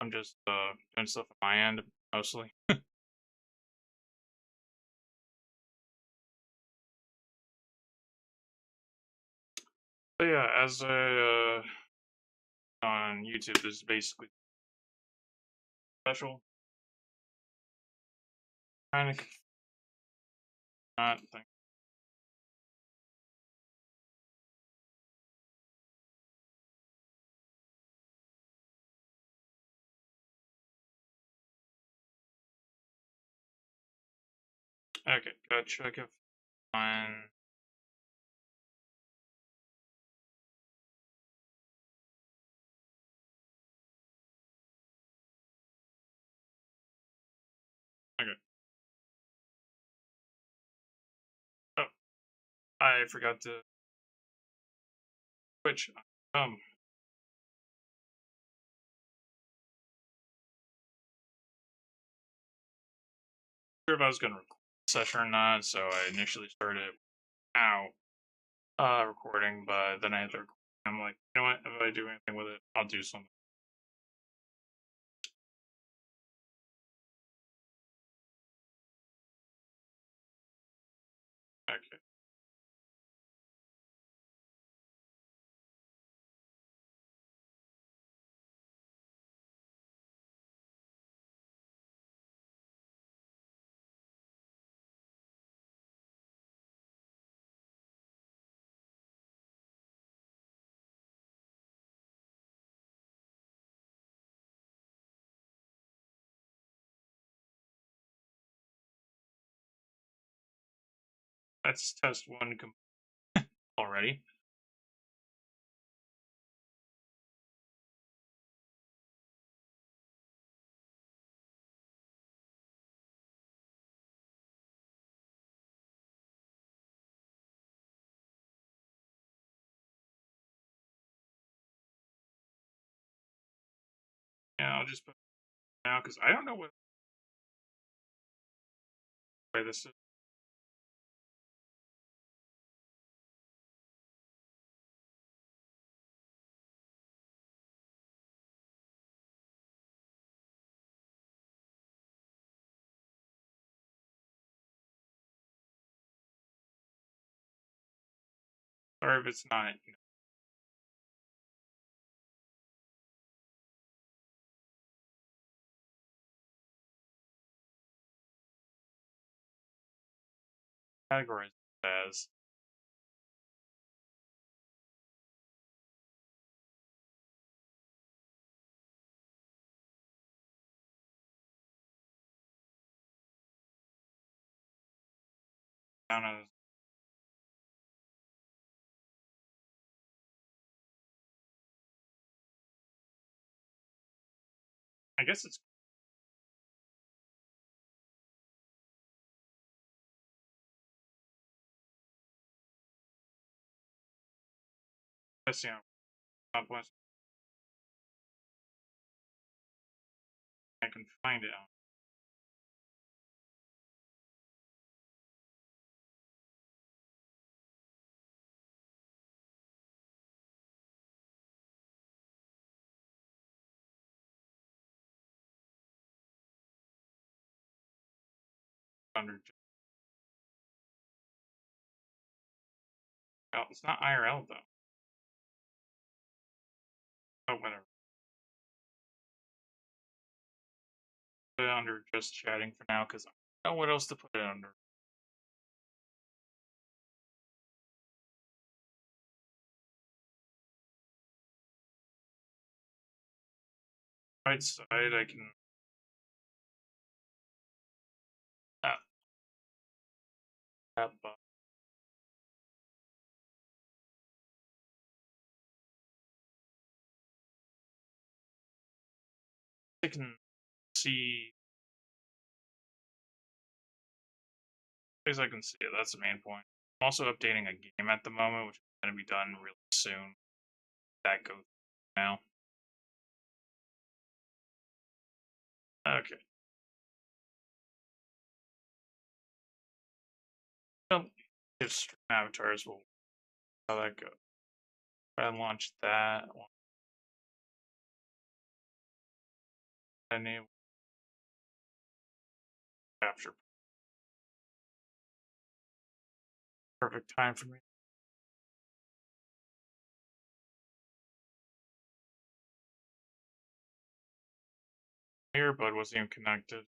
I'm just doing stuff on my end mostly. But yeah, as a on YouTube, this is basically special kind of not thing. Okay, gotta check if on. Okay. Oh, I forgot to switch. Um, sure if I was gonna record the session or not, so I initially started out recording, but then I had to record. I'm like, you know what? If I do anything with it, I'll do something. Okay. That's test one already. Yeah, I'll just put it now because I don't know what way this is. Or if it's not, categorized as. Down as I guess it's you know, complex. I can find it under. Oh, it's not IRL though. Oh, whatever. Put it under just chatting for now because I don't know what else to put it under. Right side, I can. Ah, tab, I can see. As I can see it, that's the main point. I'm also updating a game at the moment, which is going to be done really soon. That goes now. Okay. Well, if stream avatars will how that go. Try and launch that one. enable capture. Perfect time for me. Earbud wasn't even connected.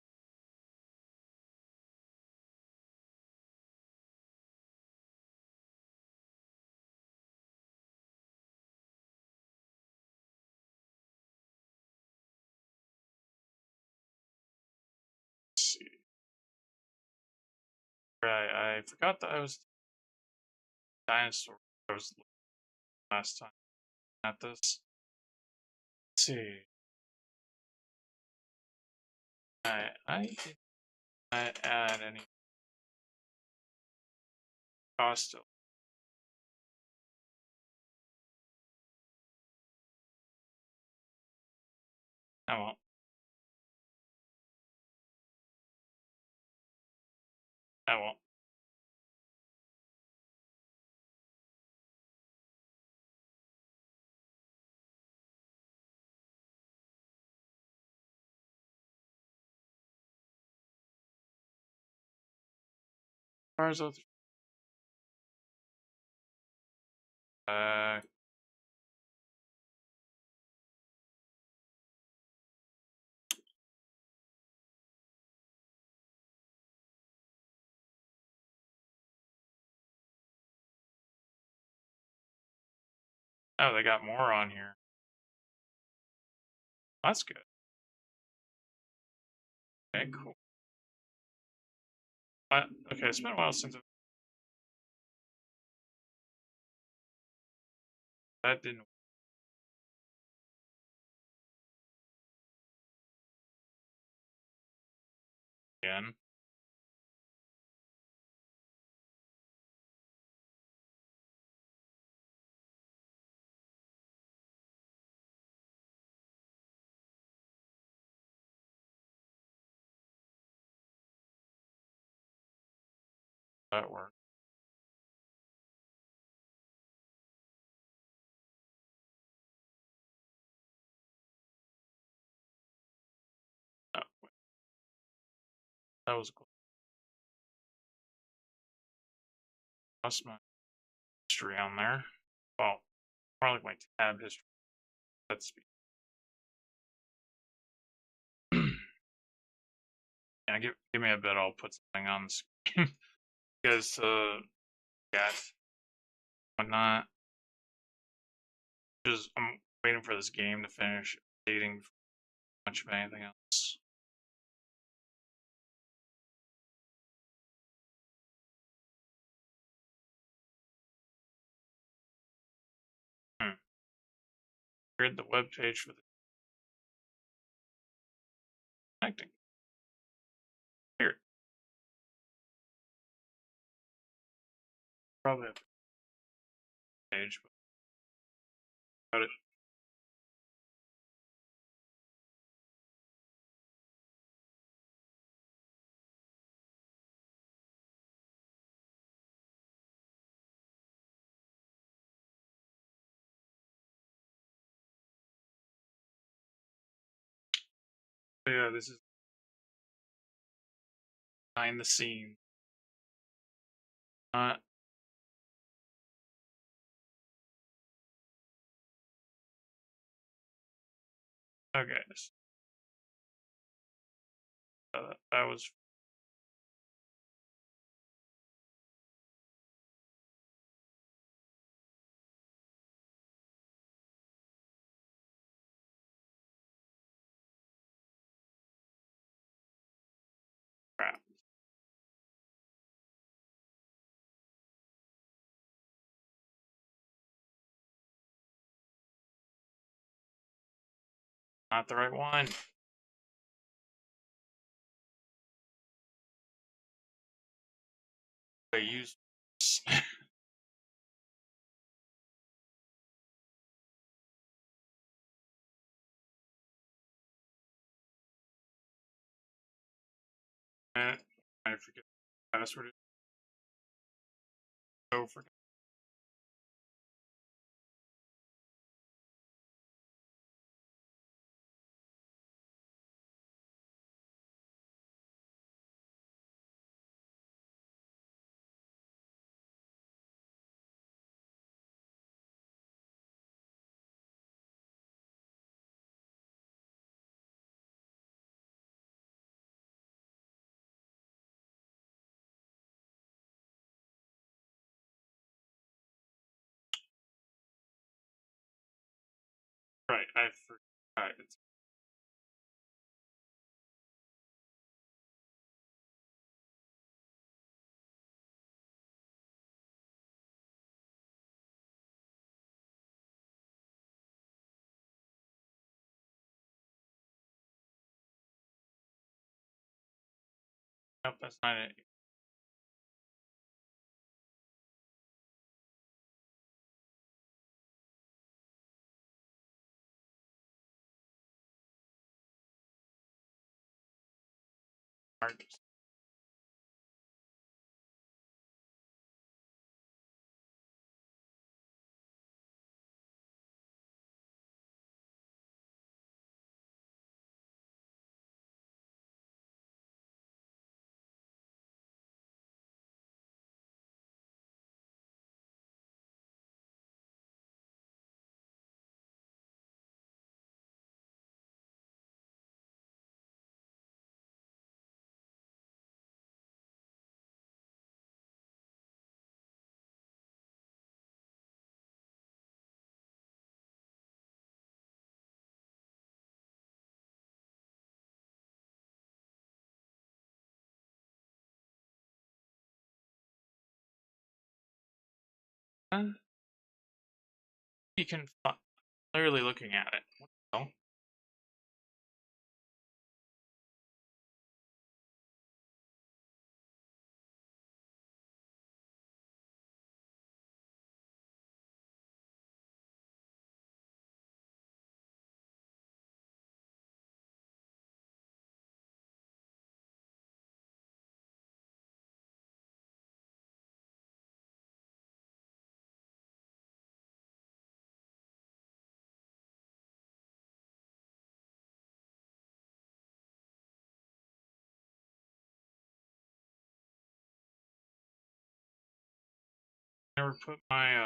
Let's see. Right, I forgot that I was dinosaur. I was last time at this. Let's see. I did not add any cost. I won't. I won't. As far as other, uh, oh, they got more on here. That's good. Okay, cool. Okay, it's been a while since that didn't again. That worked. Oh, wait, that was cool. That's my history on there. Well, more like my tab history. That's yeah. Give me a bit. I'll put something on the screen. You guys, guess whatnot. Just I'm waiting for this game to finish updating much of anything else. Create the web page for the connecting. Here, probably have a page, but got it. So yeah, this is behind the scene. Uh, okay. That was crap. Not the right one. I use. I forget the password. So forget. right. I forgot. Nope, that's not it. Hard. You can clearly looking at it. What the hell? Never put my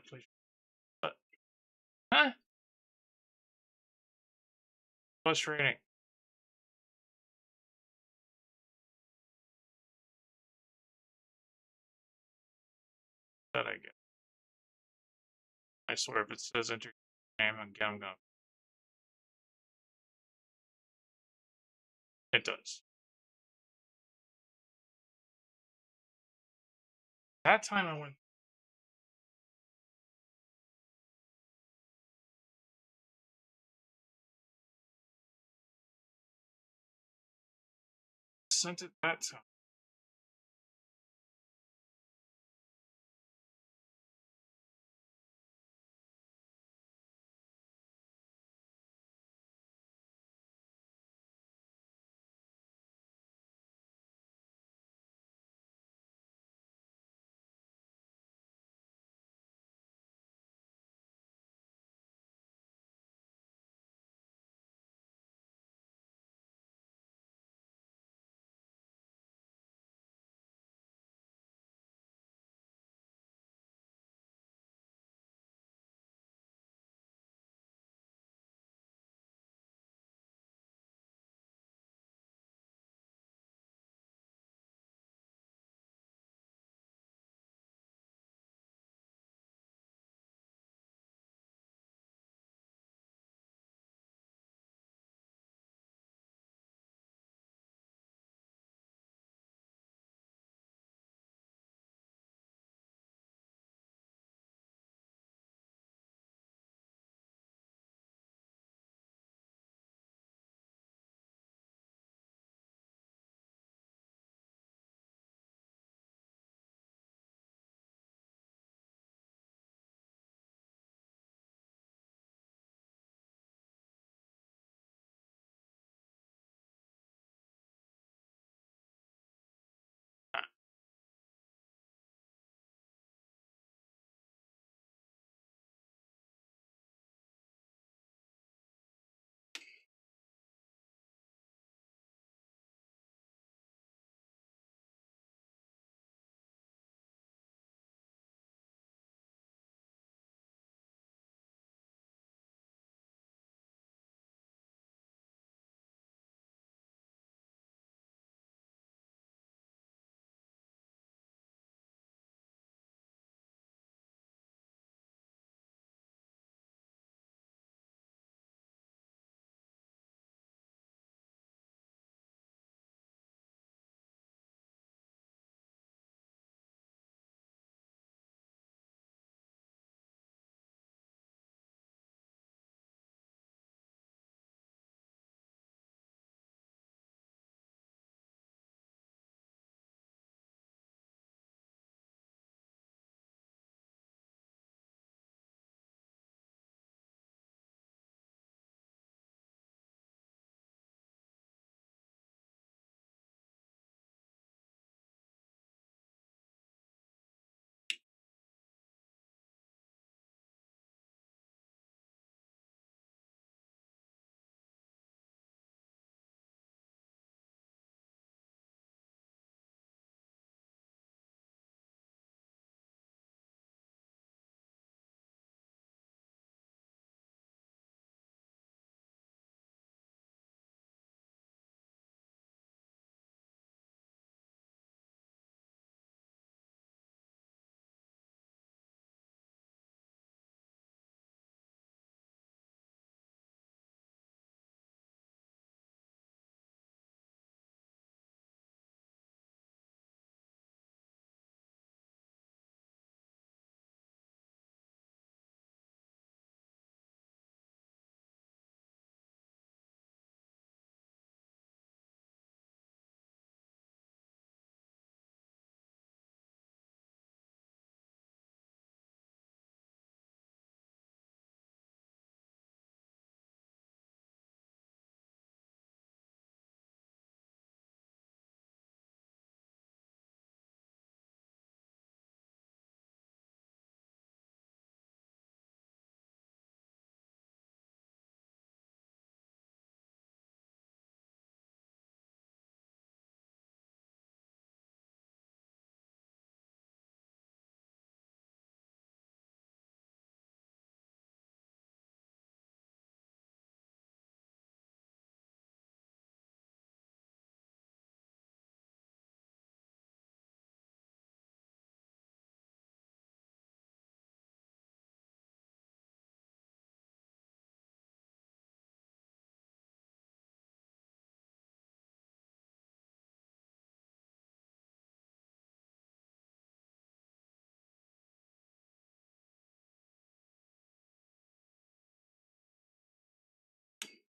please. Uh, huh? Frustrating. That I get. I swear, if it says enter your name again, I'm going. It does. That time I went. Sent it that time.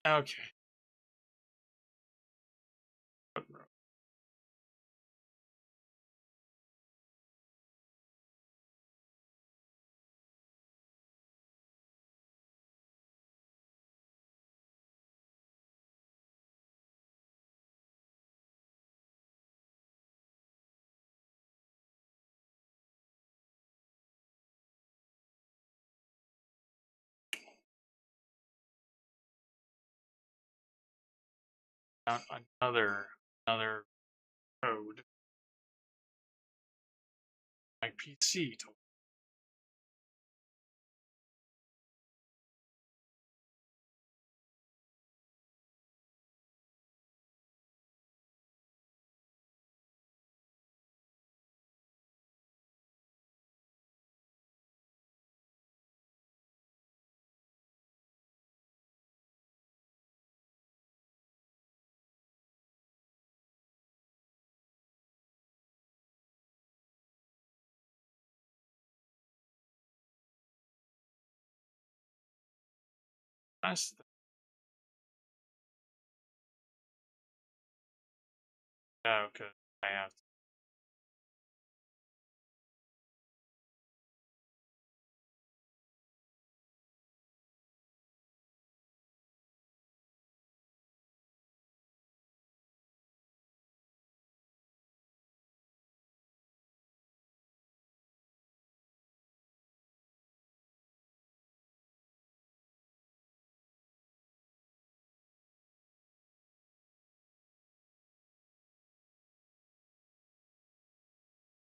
Okay. Another code. My PC. Nice. Yeah, okay. I have to.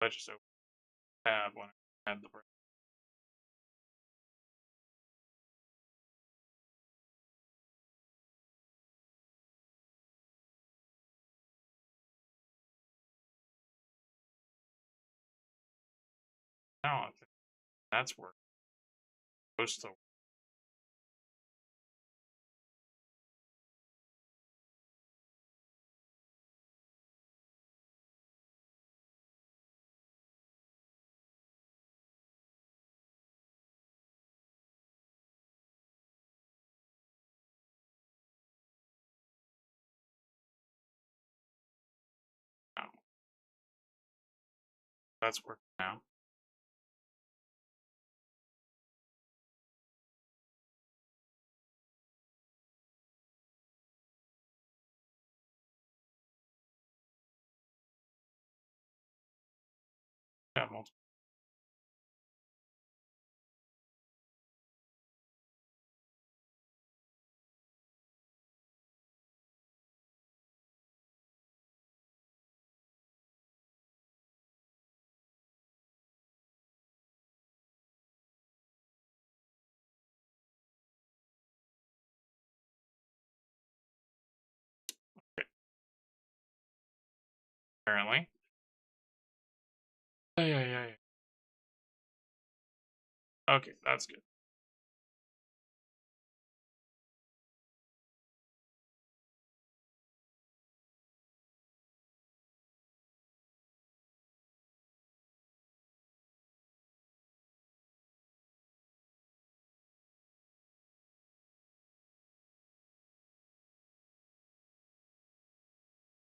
I just opened the tab when I had the break. Now I think that's working. Supposed to. No, that's working now. Yeah, multiple. Okay, apparently. Yeah. Okay, that's good.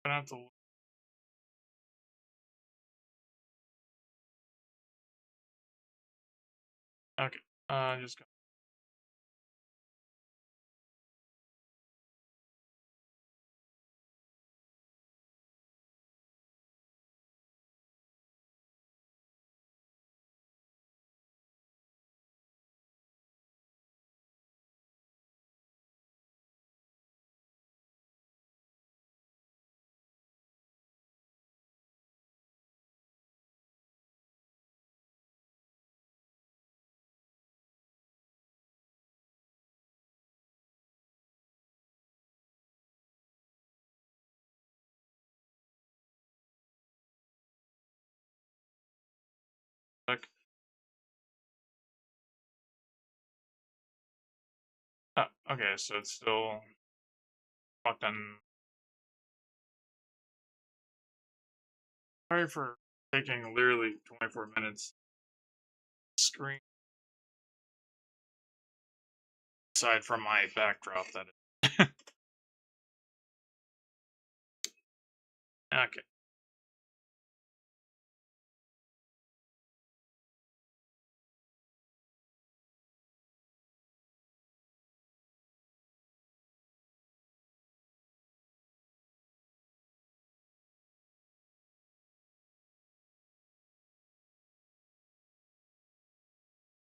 I'm gonna have to. Okay, just go. Look. Okay, so it's still fucking. Sorry for taking literally 24 minutes. Screen aside from my backdrop, that is. Okay.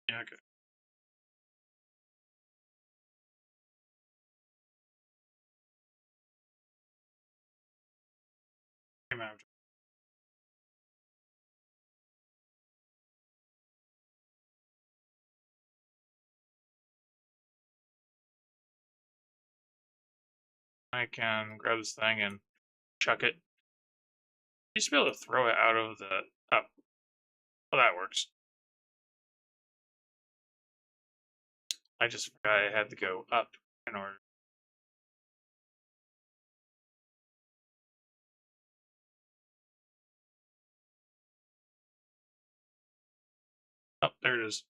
Yeah, okay. Came after. I can grab this thing and chuck it. You should be able to throw it out of the. Oh, well, that works. I just forgot I had to go up in order. Oh, there it is.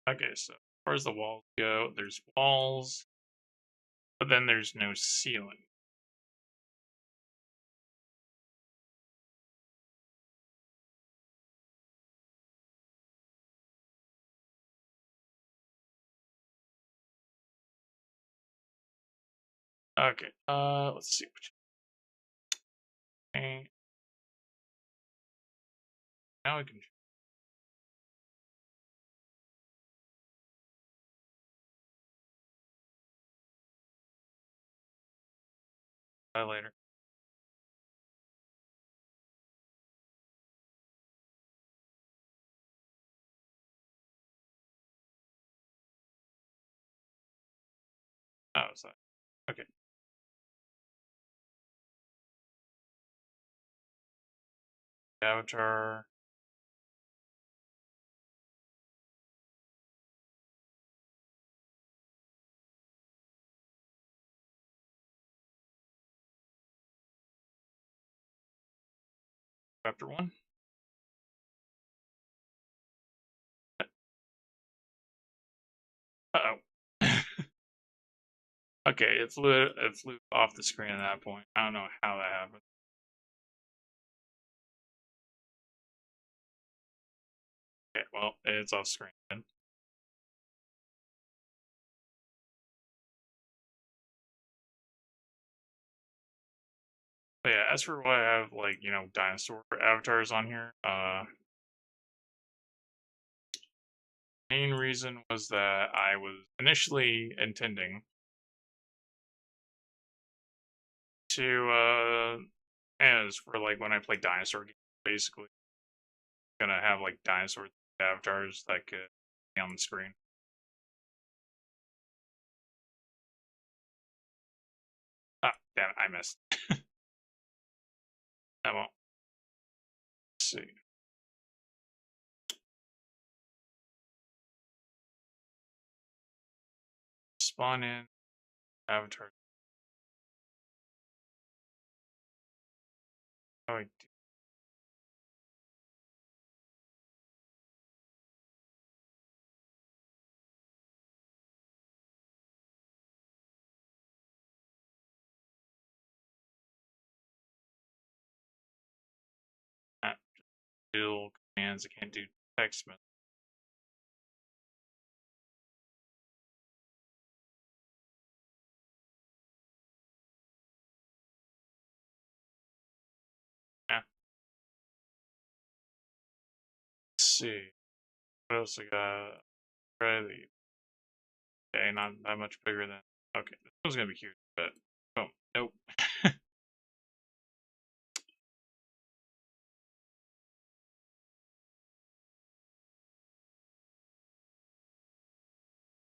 Okay, so as far as the walls go, there's walls, but then there's no ceiling. Okay, let's see. Okay, now we can try later. Oh, so okay. Avatar. Chapter 1. Uh oh. Okay, it flew off the screen at that point. I don't know how that happened. Okay, well, it's off screen then. But yeah, as for why I have like, dinosaur avatars on here, main reason was that I was initially intending to as for like when I play dinosaur games, basically gonna have like dinosaur avatars that could be on the screen. Ah, damn it, I missed. That won't. Let's see. Spawn in avatar. Oh, I can't do commands. I can't do text messages. Yeah. Let's see. What else I got? Try the. Okay, not that much bigger than. Okay, this one's gonna be huge, but oh nope.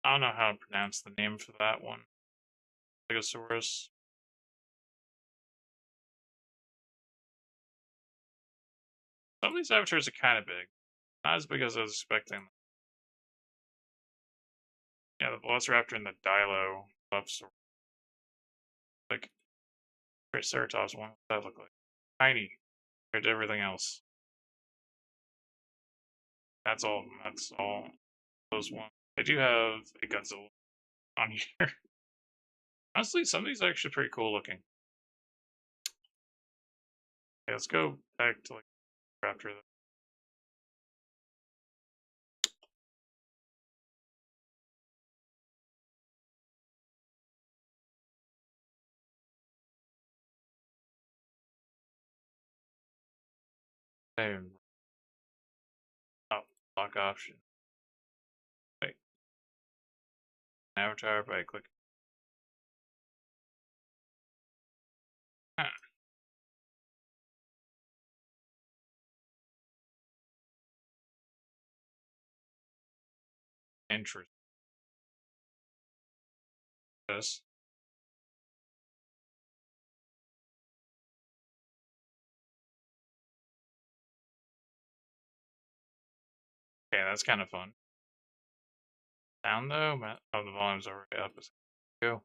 I don't know how to pronounce the name for that one. Stegosaurus. Some of these avatars are kind of big. Not as big as I was expecting. Yeah, the Velociraptor and the Dilophosaurus. Like, Triceratops one. What does that look like? Tiny compared to everything else. That's all. That's all. Those ones. I do have a Godzilla on here. Honestly, some of these are actually pretty cool looking. Okay, let's go back to like after the same. Oh, lock option. Wait. Avatar by click. Ah, interesting. This. Okay, that's kind of fun. Sound though? Oh, the volume's already up. Go.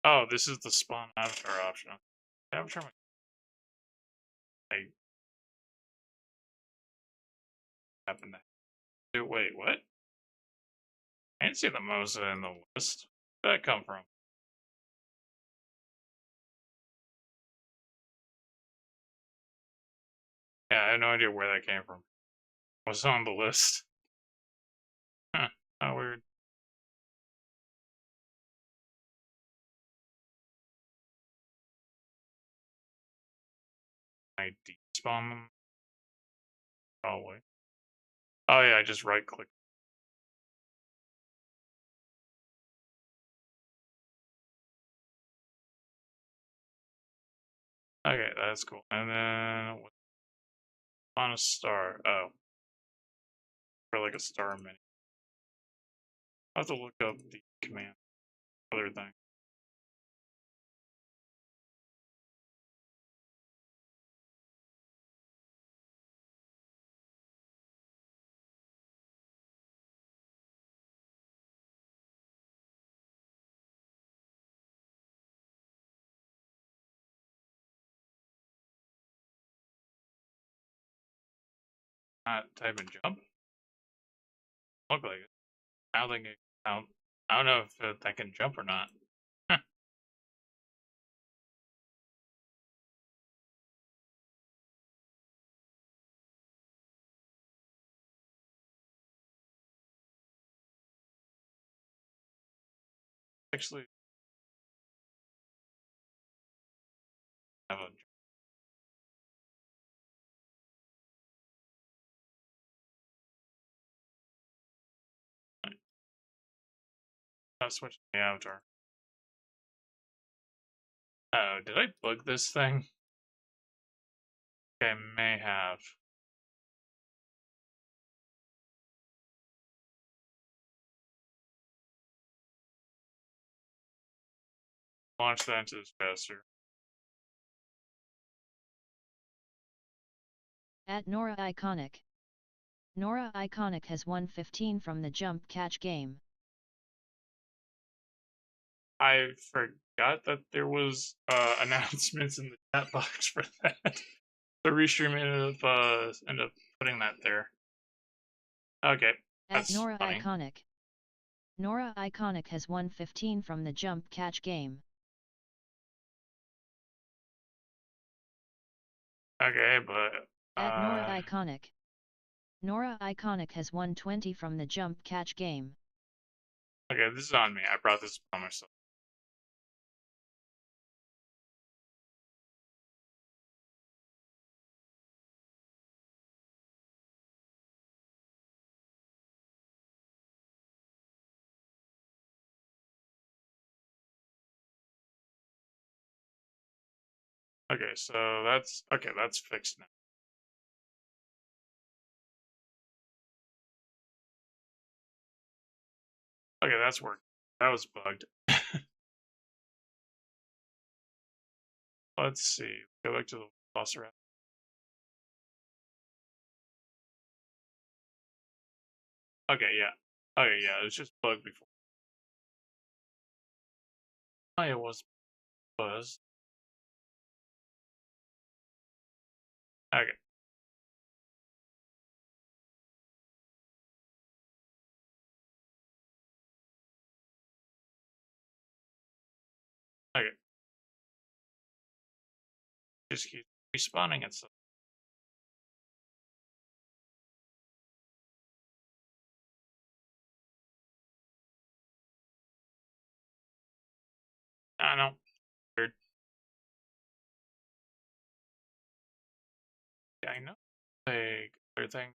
Oh, this is the spawn avatar option. Avatar. I happened to do. Wait, what? I didn't see the Mosa in the list. Where'd that come from? Yeah, I have no idea where that came from. Was on the list. Huh. How weird. I despawn them? Probably. Oh yeah, I just right click. Okay, that's cool. And then on a star. Oh. For like a star mini. I'll have to look up the command. Other thing. Not type and jump? Look like it. I don't think it. I don't know if that can jump or not. Actually, have a. I'll switch the avatar. Oh, did I bug this thing? I may have. Launch that into this faster. At Nora Iconic. Nora Iconic has won 15 from the Jump Catch game. I forgot that there was announcements in the chat box for that. The restream ended up putting that there. Okay, At that's Nora funny. Iconic. Nora Iconic has won 15 from the Jump Catch game. Okay, but At Nora Iconic. Nora Iconic has won 20 from the Jump Catch game. okay, this is on me. I brought this upon myself. Okay, so that's fixed now. Okay, that's worked. That was bugged. Let's see. Go back to the boss route. Okay, yeah. Okay, yeah, it's just bug before. Oh, it was. Okay. Okay. Just keep respawning and stuff. I know. Weird. Yeah, I know. Like, other thing.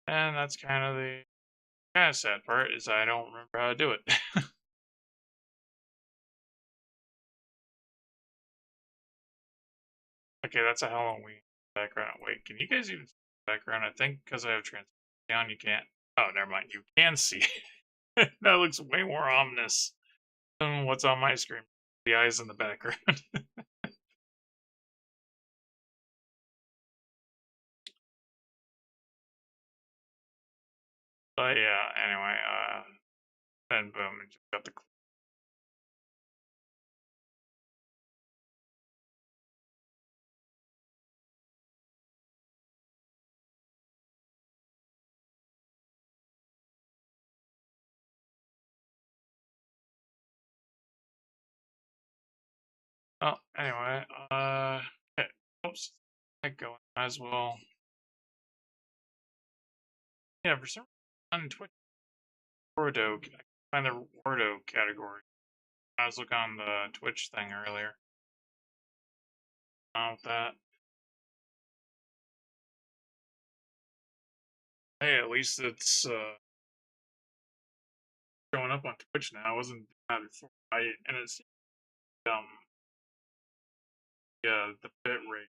And that's kind of the sad part is I don't remember how to do it. Okay, that's a Halloween background. Wait, can you guys even see the background? I think because I have transparency on, you can't. Oh, never mind. You can see. That looks way more ominous than what's on my screen. The eyes in the background. But yeah, anyway, then boom, it just got the. Oh, anyway, okay. Oops, get going. Might as well. Yeah, for some reason on Twitch, Wordo, I can find the Wordo category. I was looking on the Twitch thing earlier. With that. Hey, at least it's showing up on Twitch now. I wasn't doing that before. And it's yeah, the bit rate.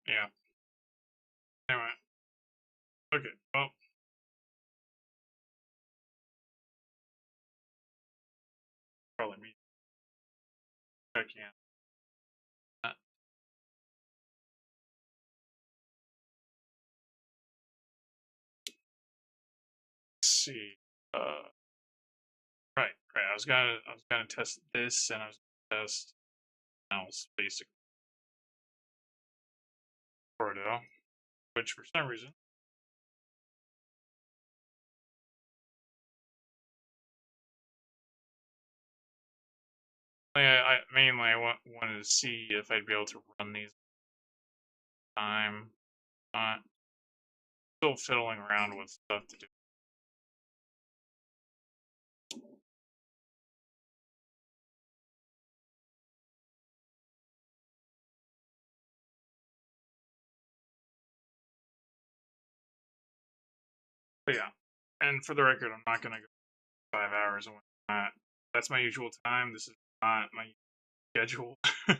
Yeah. Anyway, okay. Well, probably me. I can't. Let's see. Right. I was gonna test this, and I was gonna test else basic Proto, which for some reason. I mainly wanted to see if I'd be able to run these time. Still fiddling around with stuff to do. But yeah, and for the record, I'm not gonna go 5 hours and whatnot. That's my usual time. This is not my schedule. So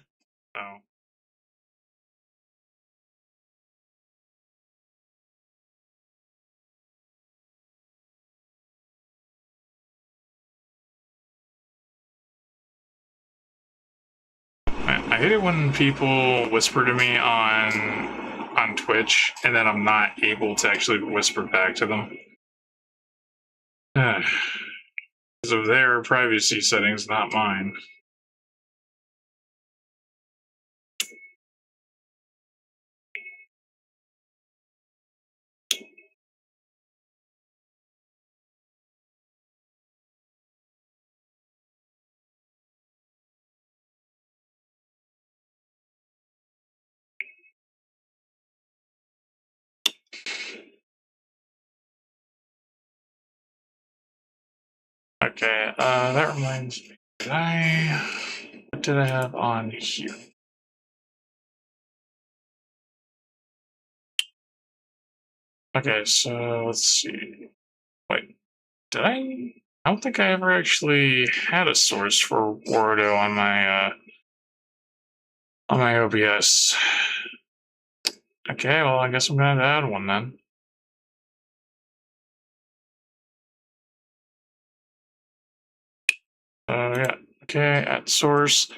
I hate it when people whisper to me on Twitch, and then I'm not able to actually whisper back to them. Because of their privacy settings, not mine. Okay, that reminds me. What did I have on here? Okay, so let's see. Wait, did I? I don't think I ever actually had a source for Wardo on my on my OBS. Okay, well, I guess I'm going to add one then. Yeah, okay, at source.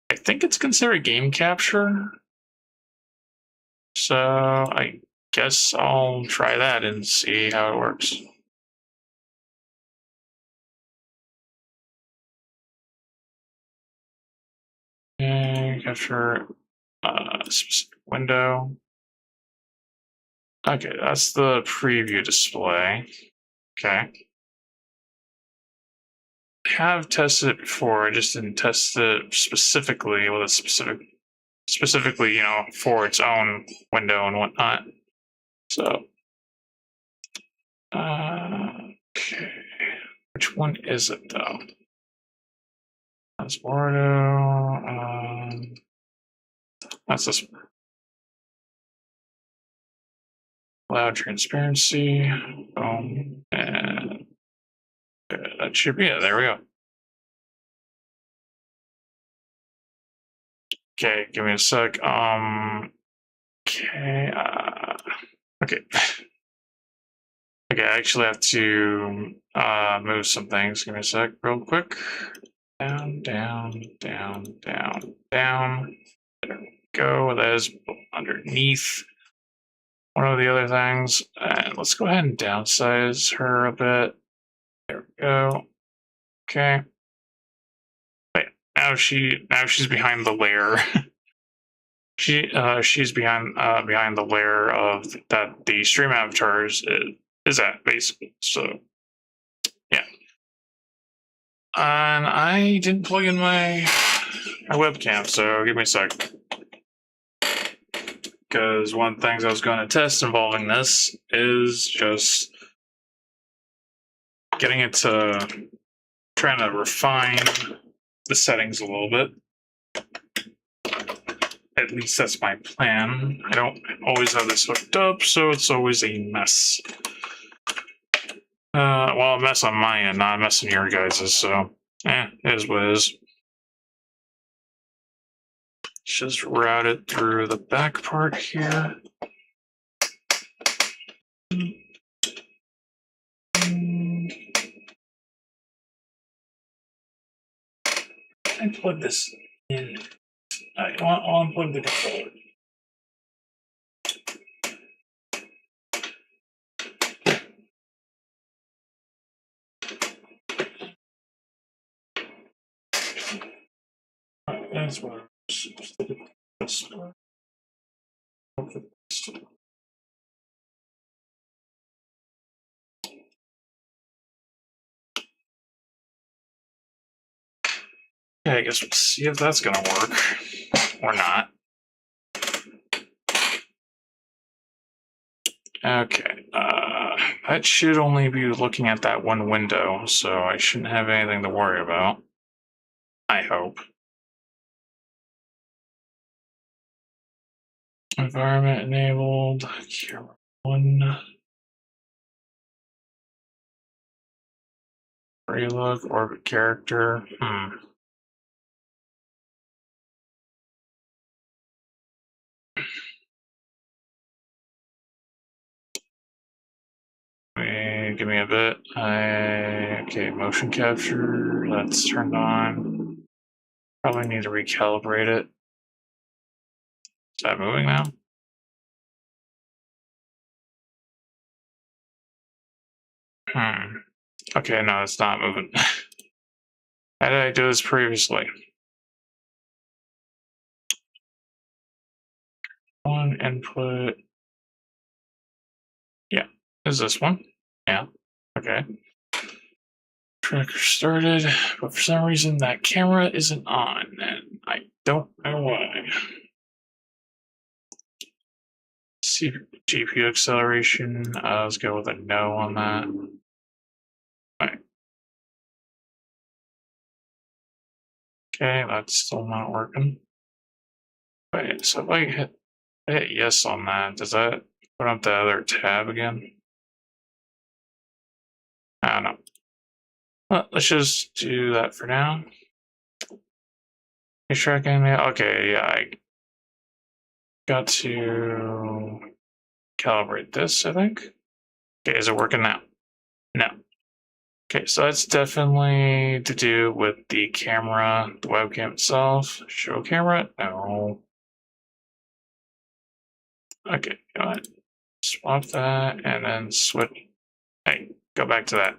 I think it's considered game capture. So I guess I'll try that and see how it works. Okay, capture specific window. Okay, that's the preview display. Okay. I have tested it before, I just didn't test it specifically with a specifically, you know, for its own window and whatnot. So, okay. Which one is it though? That's Bordeaux. That's this one. Allow transparency. And that should be it. There we go. Okay, give me a sec. Okay. Okay. Okay, I actually have to move some things. Give me a sec, real quick. Down, down, down, down, down. There we go. That is underneath one of the other things. And let's go ahead and downsize her a bit. There we go. Okay. Wait, now she's behind the layer. She's behind the layer of that the stream avatars is at basically. So yeah. And I didn't plug in my webcam, so give me a sec. Because one of the things I was going to test involving this is just getting it to trying to refine the settings a little bit. At least that's my plan. I don't always have this hooked up, so it's always a mess. Well, a mess on my end, not a mess in your guys's, so it is what it is. Just route it through the back part here. I plug this in. I want to unplug the controller. That's what I was. Okay, I guess we'll see if that's gonna work or not. Okay, that should only be looking at that one window, so I shouldn't have anything to worry about. I hope. Environment enabled. Camera 1. Relook, orbit character. Give me a bit. Okay, motion capture. That's turned on. Probably need to recalibrate it. Is that moving now? Okay, no, it's not moving. How did I do this previously? One input. Yeah, is this one? Yeah, okay. Tracker started, but for some reason that camera isn't on, and I don't know why. GPU acceleration, let's go with a no on that. Right. Okay, that's still not working. Wait, so if I hit yes on that, does that put up the other tab again? I don't know. Well, let's just do that for now. You sure I can? Okay, yeah, I got to calibrate this, I think. Okay, is it working now? No. Okay, so that's definitely to do with the camera, the webcam itself. Show camera? No. Okay, go ahead. Swap that and then switch. Hey, go back to that.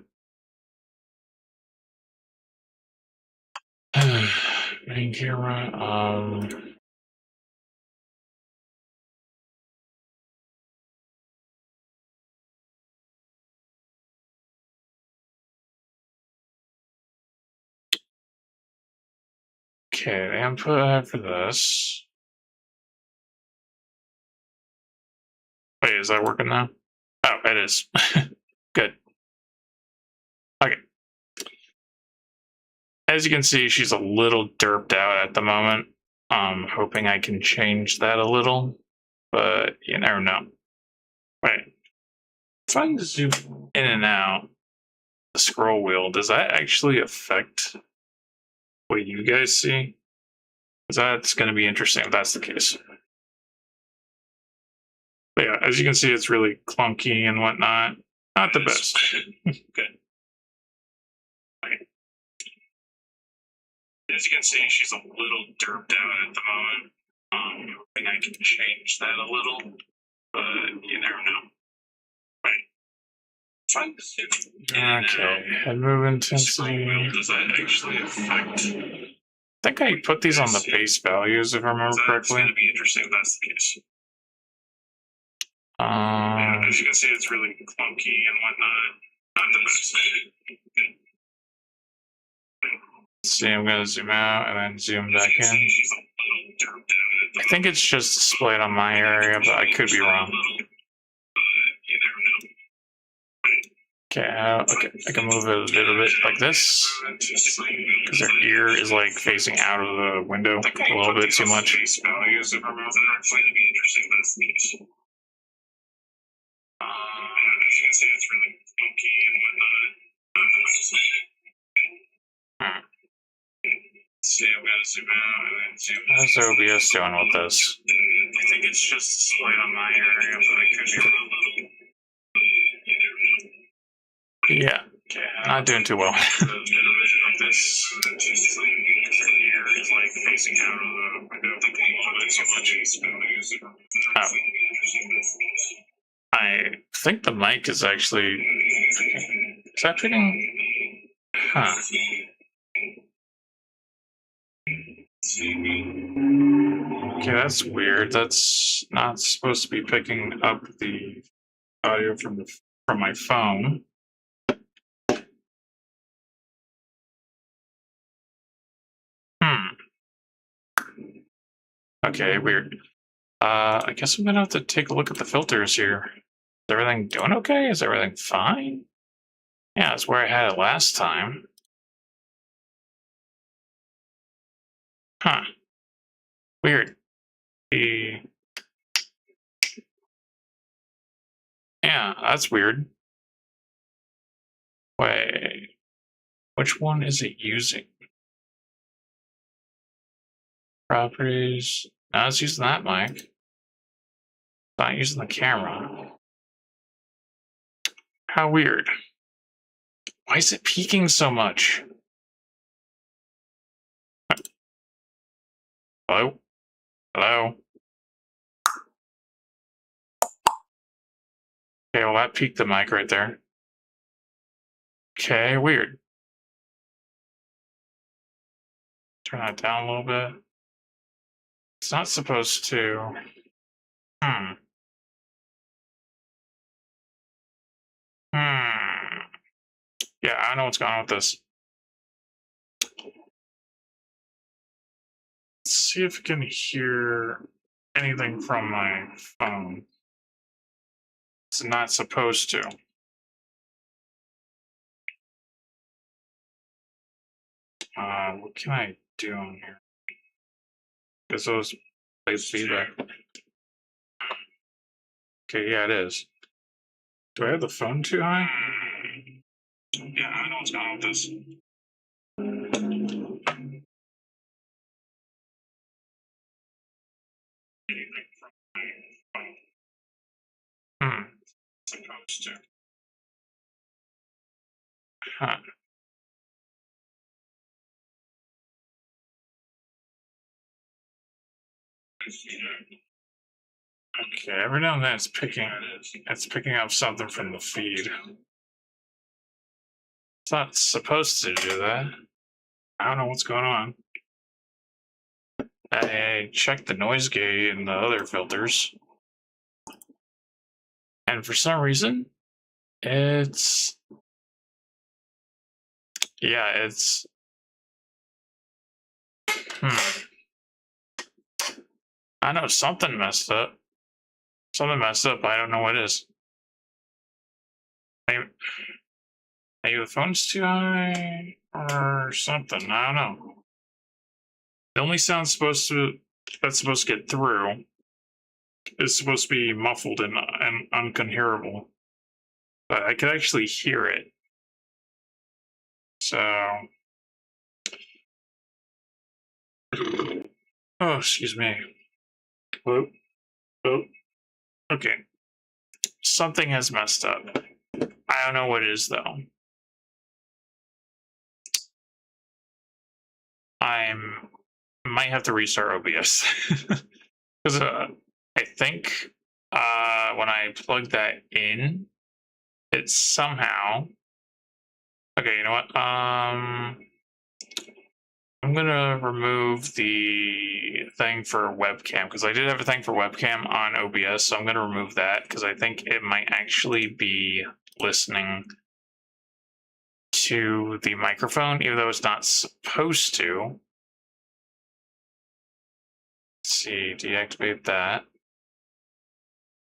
Main camera. Okay, the input for this. Wait, is that working now? Oh, it is. Good. Okay. As you can see, she's a little derped out at the moment. I'm hoping I can change that a little, but you never know. Wait, if I zoom in and out the scroll wheel, does that actually affect what you guys see? Because that's going to be interesting if that's the case. But yeah, as you can see, it's really clunky and whatnot. Not the best. Good. Okay. As you can see, she's a little derped out at the moment. Hoping I can change that a little, but you never know. Right. Okay, head move intensity. Does that actually affect? I think I put these on the base values if I remember correctly. It's going to be interesting if that's the case. Yeah, as you can see, it's really clunky and whatnot. Not the best. See, I'm going to zoom out and then zoom back in. I think it's just displayed on my area, but I could be wrong. Okay, I can move it a little bit like this, because her ear is like facing out of the window a little bit too much. How's OBS doing with this? I think it's just displayed on my area, but I could be wrong. Yeah, okay, not doing too well. Oh. I think the mic is actually. Is that picking? Huh. Okay, that's weird. That's not supposed to be picking up the audio from my phone. Okay, weird. I guess I'm gonna have to take a look at the filters here. Is everything doing okay? Is everything fine? Yeah, that's where I had it last time. Huh. Weird. Yeah, that's weird. Wait. Which one is it using? Properties. No, it's using that mic. It's not using the camera. How weird. Why is it peaking so much? Hello? Hello? Okay, well that peaked the mic right there. Okay, weird. Turn that down a little bit. It's not supposed to. Yeah, I know what's going on with this. Let's see if we can hear anything from my phone. It's not supposed to. What can I do on here? Guess those play feedback. Okay, yeah, it is. Do I have the phone too high? Yeah, I know what's going on with this. anything from my phone. Supposed to. Huh. Okay, every now and then it's picking up something from the feed. It's not supposed to do that. I don't know what's going on. I checked the noise gate and the other filters. And for some reason, it's... Yeah, it's... I know something messed up. Something messed up, I don't know what it is. Maybe the phone's too high or something, I don't know. The only sound that's supposed to get through is supposed to be muffled and unhearable. But I could actually hear it. So... Oh, excuse me. Oh. Okay. Something has messed up. I don't know what it is, though. I might have to restart OBS. Because I think when I plug that in, it somehow... Okay, you know what? I'm gonna remove the thing for webcam, because I did have a thing for webcam on OBS, so I'm gonna remove that, because I think it might actually be listening to the microphone, even though it's not supposed to. Let's see, deactivate that.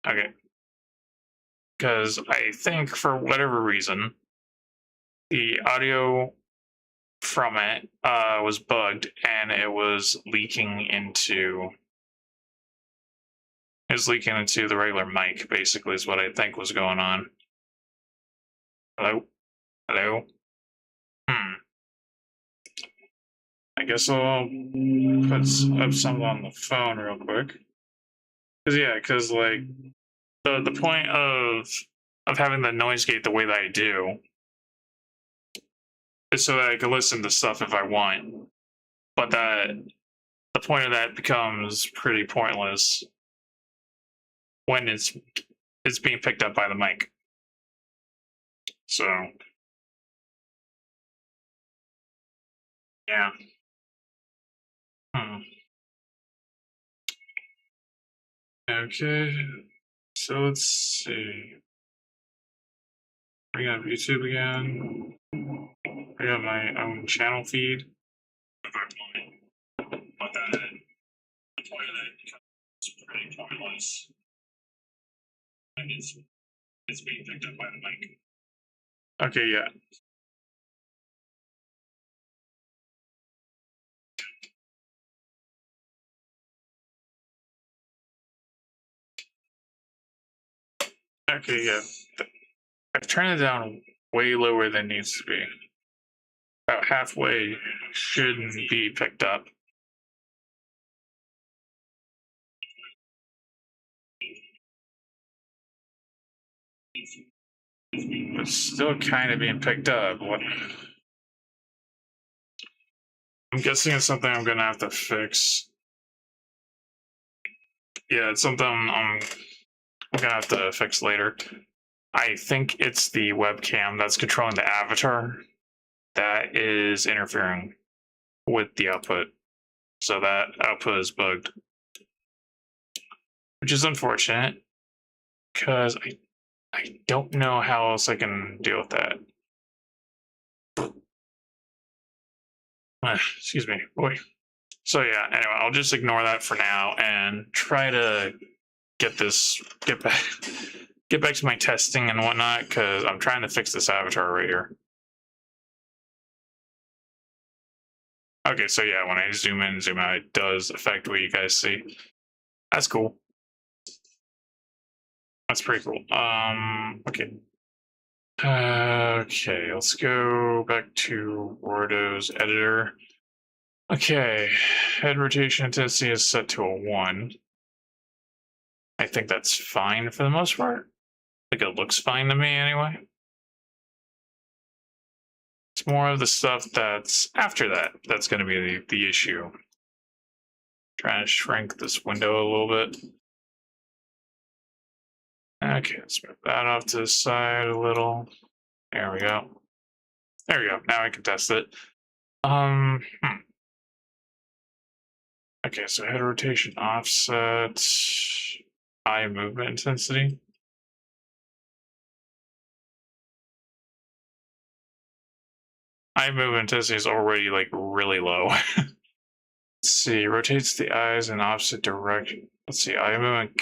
Okay. Because I think, for whatever reason, the audio from it was bugged, and it was leaking into the regular mic, basically, is what I think was going on. Hello? I guess I'll put up something on the phone real quick. Because like the point of having the noise gate the way that I do is so that I can listen to stuff if I want. But the point of that becomes pretty pointless when it's being picked up by the mic. So yeah. Okay, so let's see. Bring up YouTube again. Bring up my own channel feed. But the point of that becomes pretty pointless. And it's being picked up by the mic. Okay, yeah. Okay, yeah. I've turned it down way lower than it needs to be. About halfway shouldn't be picked up. It's still kind of being picked up. What? I'm guessing it's something I'm gonna have to fix. Yeah, it's something I'm gonna have to fix later. I think it's the webcam that's controlling the avatar that is interfering with the output. So that output is bugged, which is unfortunate because I don't know how else I can deal with that. Excuse me, boy. So yeah, anyway, I'll just ignore that for now and try to get back to my testing and whatnot, because I'm trying to fix this avatar right here. Okay, so yeah, when I zoom in, zoom out, it does affect what you guys see. That's cool. That's pretty cool. Okay. Okay, let's go back to Wordo's editor. Okay, head rotation intensity is set to a 1. I think that's fine for the most part. Like it looks fine to me anyway. It's more of the stuff that's after that that's going to be the issue. Trying to shrink this window a little bit. Okay, let's move that off to the side a little. There we go. There we go. Now I can test it. Okay, so head rotation offset, eye movement intensity. Eye movement intensity is already like really low. Let's see, rotates the eyes in opposite direction. Let's see, eye movement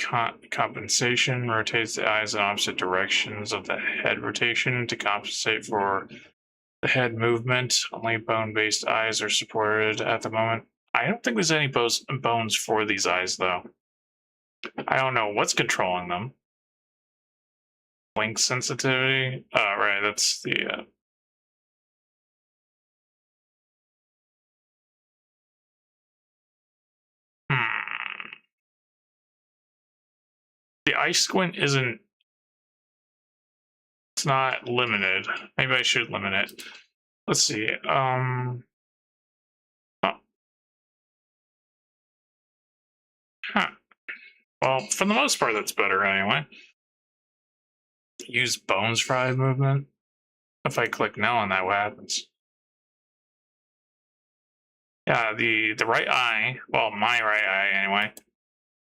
compensation rotates the eyes in opposite directions of the head rotation to compensate for the head movement. Only bone-based eyes are supported at the moment. I don't think there's any bones for these eyes, though. I don't know what's controlling them. Blink sensitivity. Oh, right, that's the... The eye squint isn't... It's not limited. Maybe I should limit it. Let's see. Oh. Huh. Well, for the most part, that's better anyway. Use bones for eye movement. If I click no on that, what happens? Yeah, the right eye, well, my right eye anyway,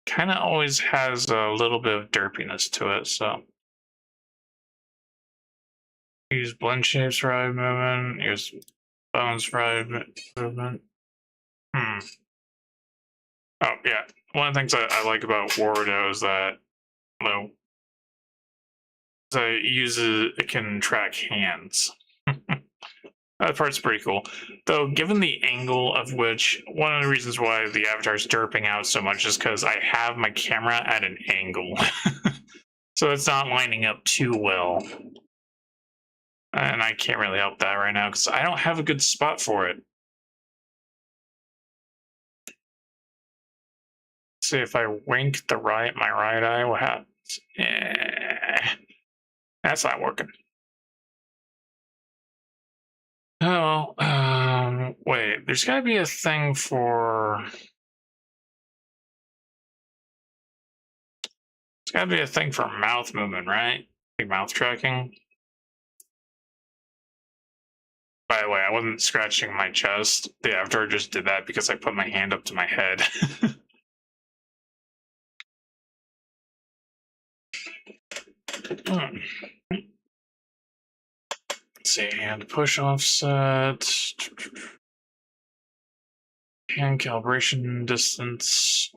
kind of always has a little bit of derpiness to it, so. Use blend shapes for eye movement, use bones for eye movement. Oh, yeah. One of the things I like about Wardo is that, well, it can track hands. That part's pretty cool. Though, given the angle of which, one of the reasons why the avatar is derping out so much is because I have my camera at an angle. So it's not lining up too well. And I can't really help that right now because I don't have a good spot for it. See if I wink my right eye, what happens? That's not working. Oh, wait, there's gotta be a thing for... There's gotta be a thing for mouth movement, right? Like mouth tracking. By the way, I wasn't scratching my chest. The avatar just did that because I put my hand up to my head. Let's see, hand push offset. Hand calibration distance.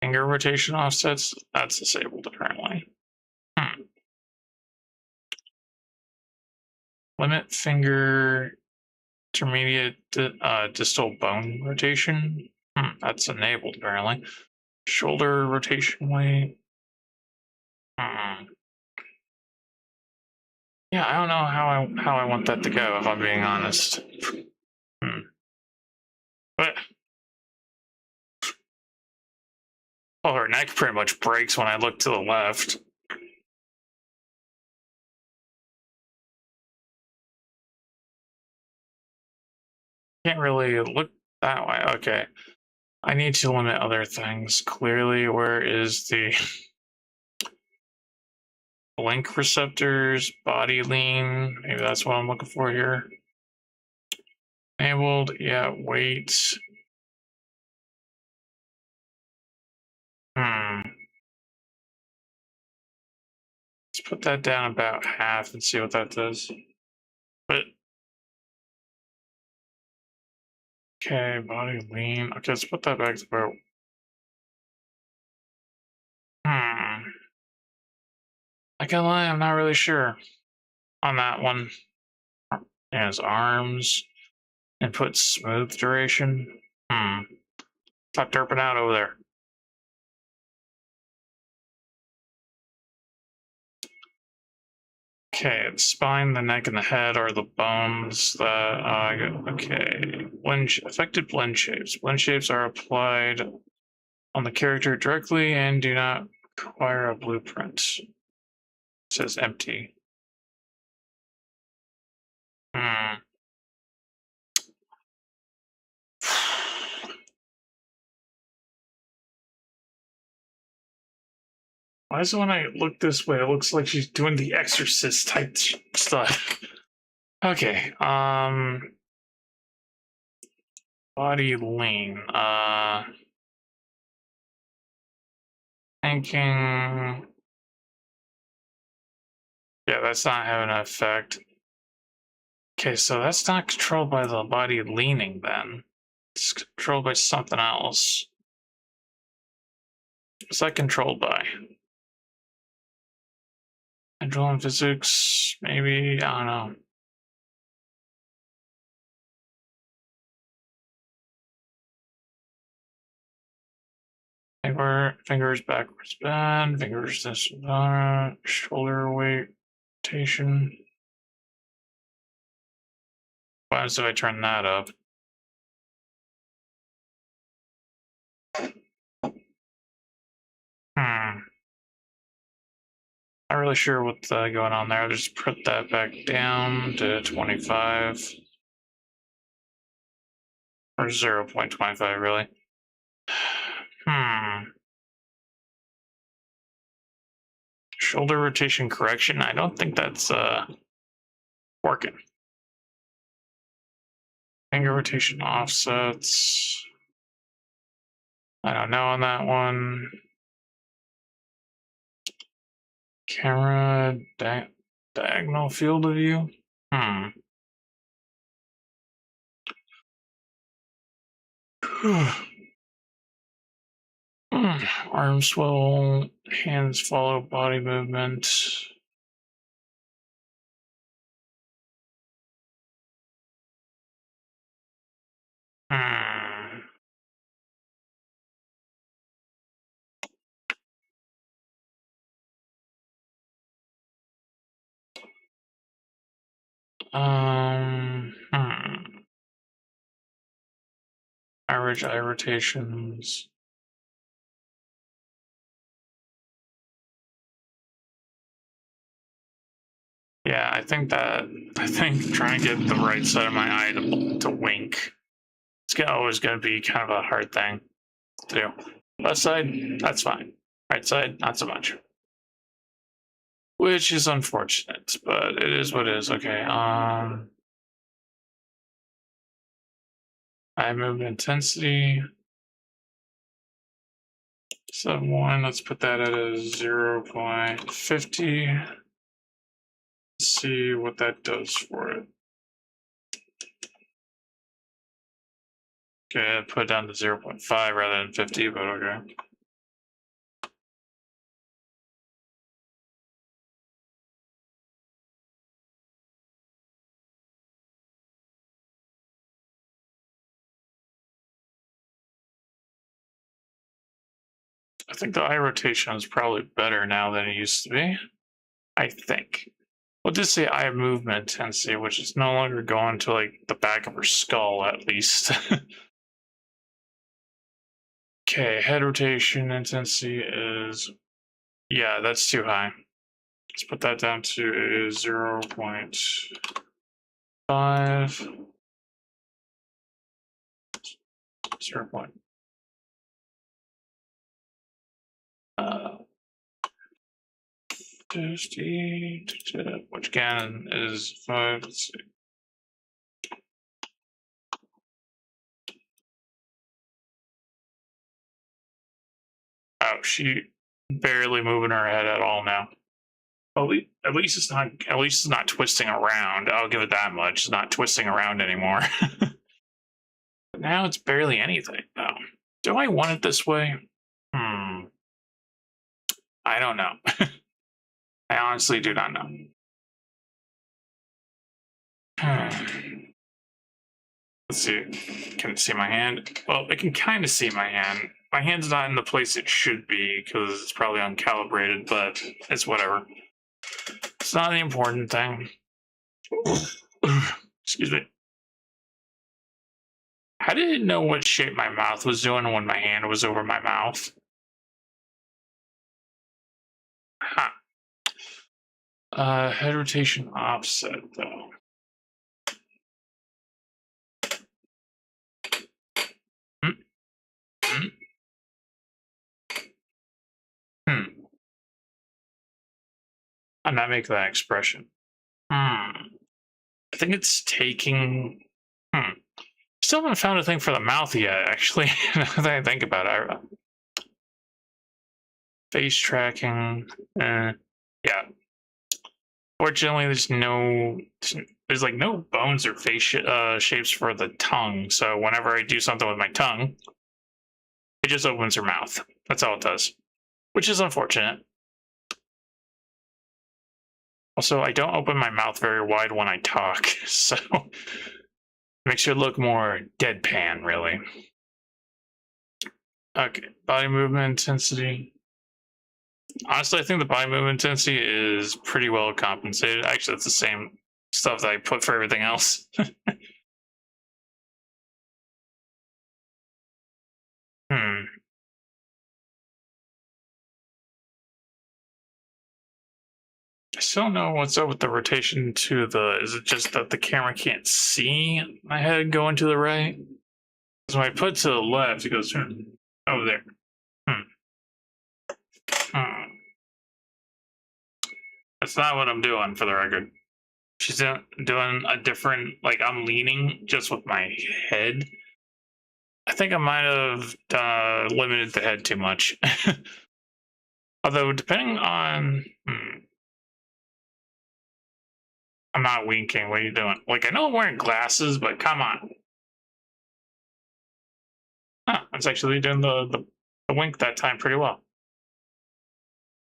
Finger rotation offsets. That's disabled apparently. Limit finger intermediate distal bone rotation. That's enabled apparently. Shoulder rotation weight. Yeah, I don't know how I want that to go, if I'm being honest. But well, her neck pretty much breaks when I look to the left. Can't really look that way. Okay. I need to limit other things. Clearly, where is the blink receptors, body lean? Maybe that's what I'm looking for here. Enabled, yeah, weight. Let's put that down about half and see what that does. But okay, body lean. Okay, let's put that back to about. I can't lie, I'm not really sure on that one. And his arms. Input smooth duration. Stop derping out over there. Okay, the spine, the neck, and the head are the bones that okay. Affected blend shapes. Blend shapes are applied on the character directly and do not require a blueprint. It says empty. Why is it when I look this way, it looks like she's doing the Exorcist type stuff? Okay, body lean, thinking, yeah, that's not having an effect. Okay, so that's not controlled by the body leaning then. It's controlled by something else. What's that controlled by? Control and physics, maybe, I don't know. Fingers backwards bend, fingers this, shoulder weight, rotation. What happens if I turn that up? Not really sure what's going on there. I'll just put that back down to 25. Or 0.25, really. Shoulder rotation correction. I don't think that's working. Finger rotation offsets. I don't know on that one. Camera diagonal field of view. Arm swivel, hands follow body movement. Average eye rotations. Yeah, I think trying to get the right side of my eye to wink, it's always going to be kind of a hard thing to do. Left side, that's fine. Right side, not so much. Which is unfortunate, but it is what it is. Okay. Eye movement intensity. 7.1. Let's put that at a 0.50. See what that does for it. Okay, put it down to 0.5 rather than 50, but okay. I think the eye rotation is probably better now than it used to be. I think. We'll just say eye movement intensity, which is no longer going to like the back of her skull, at least. Okay, head rotation intensity is, yeah, that's too high. Let's put that down to 0.5. 0. 50, which again is 5. Let's see. Oh, she barely moving her head at all now. At least it's not twisting around. I'll give it that much. It's not twisting around anymore. But now it's barely anything though. Do I want it this way? I don't know. I honestly do not know. Let's see. Can it see my hand? Well, it can kind of see my hand. My hand's not in the place it should be because it's probably uncalibrated, but it's whatever. It's not the important thing. Excuse me. How did it know what shape my mouth was doing when my hand was over my mouth? Huh. Head rotation offset, though. Hmm. Hmm. I'm not making that expression. I think it's taking. Still haven't found a thing for the mouth yet, actually. Now that I think about it. Face tracking. Yeah. Fortunately, there's like no bones or face shapes for the tongue. So whenever I do something with my tongue, it just opens her mouth. That's all it does, which is unfortunate. Also, I don't open my mouth very wide when I talk, so it makes it look more deadpan, really. Okay, body movement intensity. Honestly, I think the body movement intensity is pretty well compensated. Actually, it's the same stuff that I put for everything else. I still don't know what's up with the rotation to the. Is it just that the camera can't see my head going to the right? Because when I put to the left, it goes over there. That's not what I'm doing, for the record. She's doing a different. Like, I'm leaning just with my head. I think I might have limited the head too much. Although, depending on. I'm not winking. What are you doing? Like, I know I'm wearing glasses, but come on. Huh, it's actually doing the wink that time pretty well.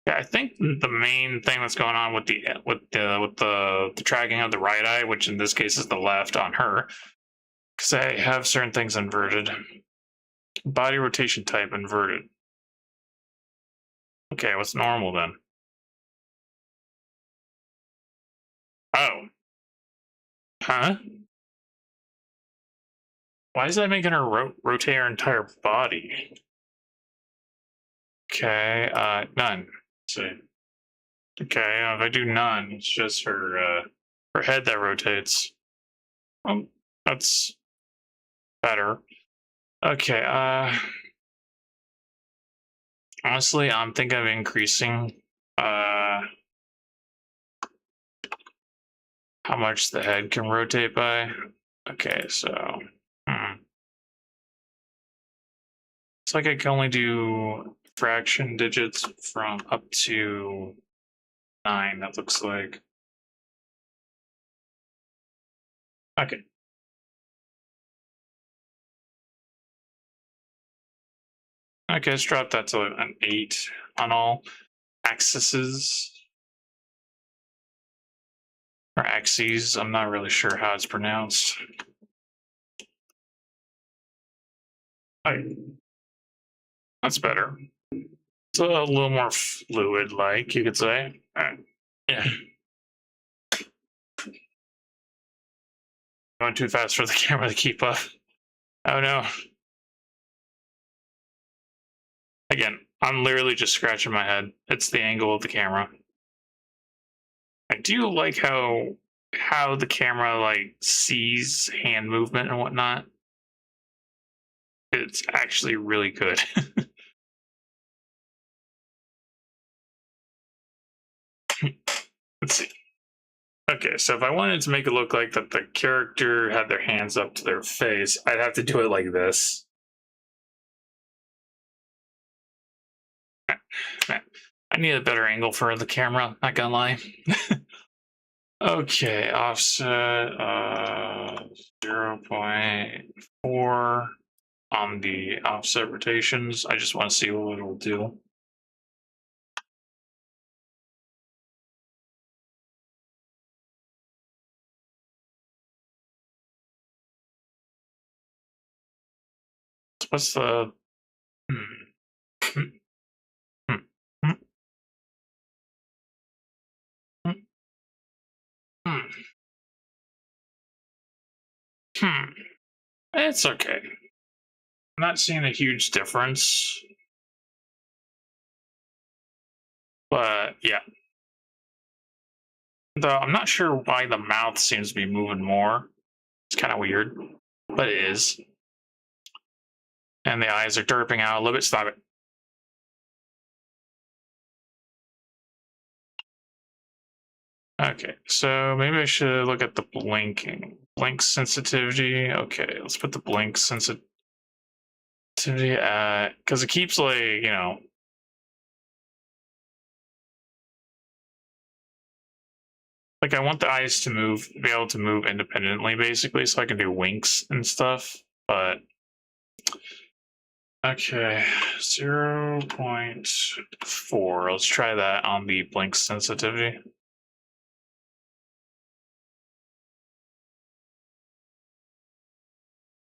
Yeah, I think the main thing that's going on with the tracking of the right eye, which in this case is the left on her, because I have certain things inverted. Body rotation type inverted. Okay, what's normal then? Oh. Huh? Why is that making her rotate her entire body? Okay, none. Let's see. Okay, if I do none, it's just her head that rotates. That's better. Okay, honestly, I'm thinking of increasing how much the head can rotate by. Okay, so it's like I can only do fraction digits from up to 9, that looks like. Okay. Okay, let's drop that to an 8 on all axes. Or axes, I'm not really sure how it's pronounced. That's better. It's a little more fluid-like, you could say. Yeah. Going too fast for the camera to keep up. Oh no. Again, I'm literally just scratching my head. It's the angle of the camera. I do like how the camera like sees hand movement and whatnot. It's actually really good. Let's see. Okay, so if I wanted to make it look like that the character had their hands up to their face, I'd have to do it like this. I need a better angle for the camera, not gonna lie. Okay, offset 0.4 on the offset rotations. I just want to see what it'll do. What's the It's okay. I'm not seeing a huge difference. But yeah. Though I'm not sure why the mouth seems to be moving more. It's kind of weird, but it is. And the eyes are derping out a little bit. Stop it. Okay, so maybe I should look at the blinking. Blink sensitivity. Okay, let's put the blink sensitivity at, because it keeps like, you know, like I want the eyes to move, be able to move independently basically, so I can do winks and stuff, but okay, 0.4. Let's try that on the blink sensitivity.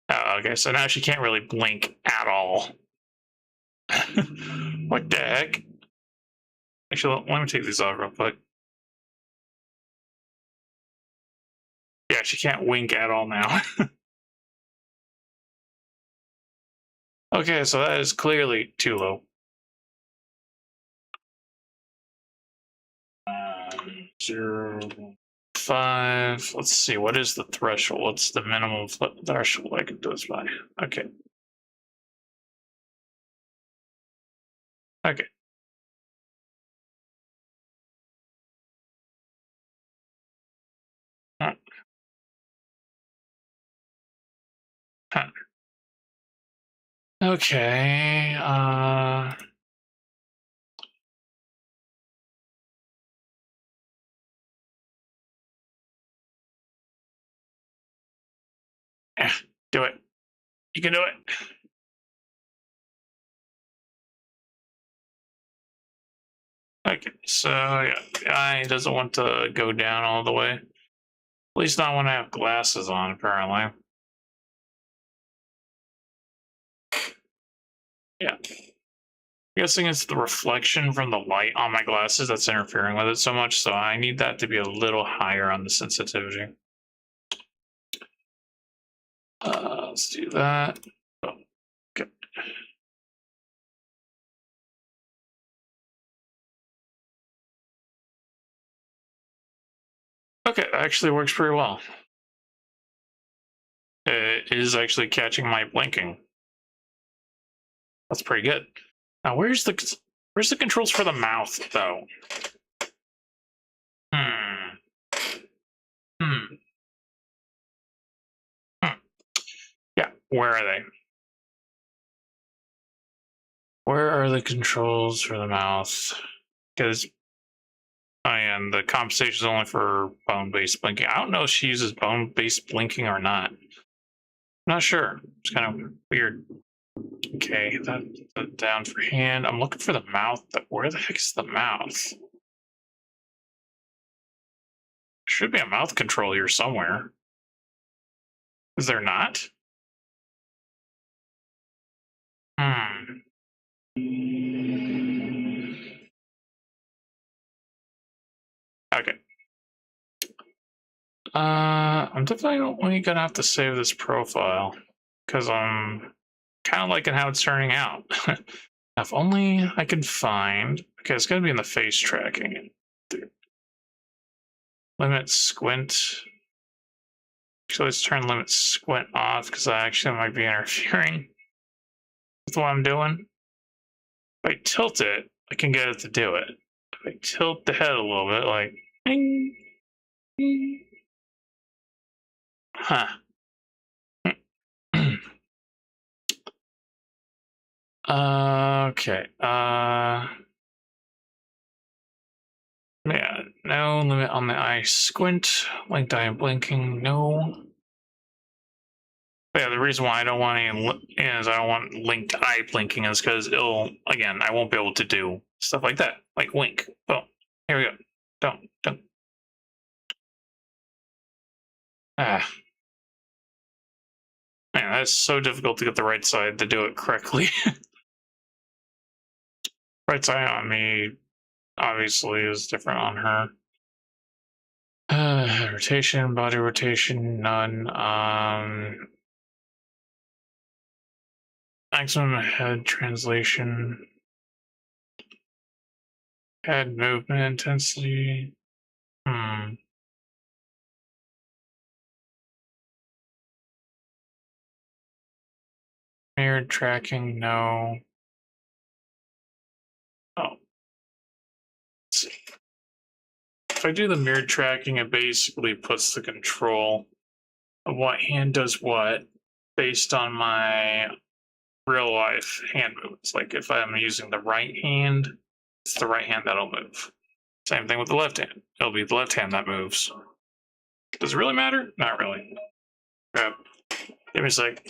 Oh, okay, so now she can't really blink at all. What the heck? Actually, let me take these off real quick. Yeah, she can't wink at all now. Okay, so that is clearly too low. 0.5. Let's see, what is the threshold? What's the minimum threshold I can do this by? Okay. Okay. Huh. Okay. Do it. You can do it. Okay, so yeah, the eye doesn't want to go down all the way. At least not when I have glasses on, apparently. Yeah. I'm guessing it's the reflection from the light on my glasses that's interfering with it so much, so I need that to be a little higher on the sensitivity. Let's do that. Oh, good. Okay, that actually works pretty well. It is actually catching my blinking. That's pretty good. Now, where's the controls for the mouth, though? Yeah, where are they? Where are the controls for the mouth? Because, and the compensation is only for bone-based blinking. I don't know if she uses bone-based blinking or not. I'm not sure. It's kind of weird. Okay, that down for hand. I'm looking for the mouth. Where the heck is the mouth? Should be a mouth control here somewhere. Is there not? Okay. I'm definitely gonna have to save this profile because I'm kind of liking how it's turning out. If only I could find. Okay, it's gonna be in the face tracking. Limit squint. Actually, let's turn limit squint off because that actually might be interfering with what I'm doing. If I tilt it, I can get it to do it. If I tilt the head a little bit, like, ding, ding. Huh. Okay. Yeah, no limit on the eye squint. Linked eye blinking, no. But yeah, the reason why I don't want any is I don't want linked eye blinking is because again, I won't be able to do stuff like that, like wink. Oh, here we go. Don't. Ah. Man, that's so difficult to get the right side to do it correctly. Right side on me, obviously, is different on her. Rotation, body rotation, none. Maximum head translation. Head movement intensity. Mirrored tracking, no. Oh. Let's see. If I do the mirrored tracking, it basically puts the control of what hand does what based on my real life hand movements. Like if I'm using the right hand, it's the right hand that'll move. Same thing with the left hand. It'll be the left hand that moves. Does it really matter? Not really. Crap. Give me a sec.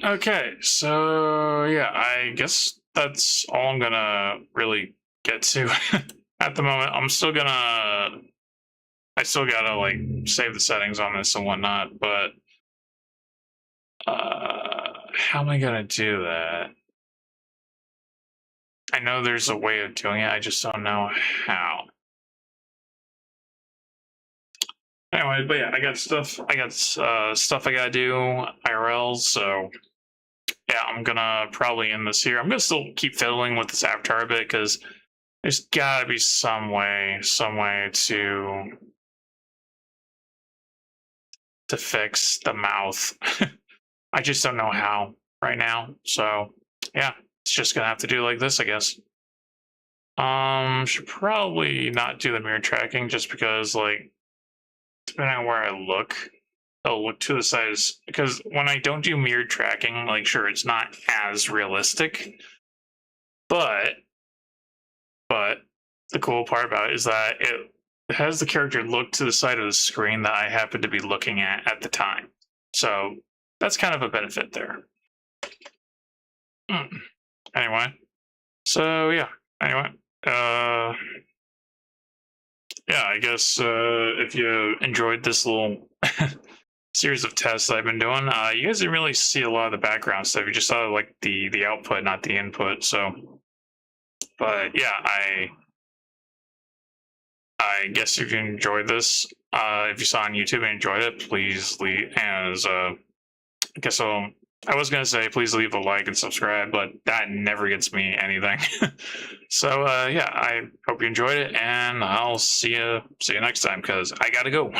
Okay, so yeah, I guess that's all I'm gonna really get to at the moment. I still gotta like save the settings on this and whatnot, but how am I gonna do that? I know there's a way of doing it, I just don't know how. Anyway, but yeah, I got stuff I gotta do IRL, so yeah, I'm gonna probably end this here. I'm gonna still keep fiddling with this avatar a bit because there's gotta be some way to fix the mouth. I just don't know how right now. So yeah, it's just gonna have to do like this, I guess. Should probably not do the mirror tracking just because like depending on where I look, I'll look to the sides because when I don't do mirror tracking, like sure it's not as realistic, but the cool part about it is that it has the character look to the side of the screen that I happen to be looking at the time. So that's kind of a benefit there. Anyway, so yeah. Anyway, yeah, I guess if you enjoyed this little series of tests I've been doing, you guys didn't really see a lot of the background stuff. You just saw like the output, not the input. So, but yeah, I guess if you enjoyed this, if you saw on YouTube and enjoyed it, please leave as I guess I was gonna say please leave a like and subscribe, but that never gets me anything. So yeah, I hope you enjoyed it, and I'll see you next time because I gotta go.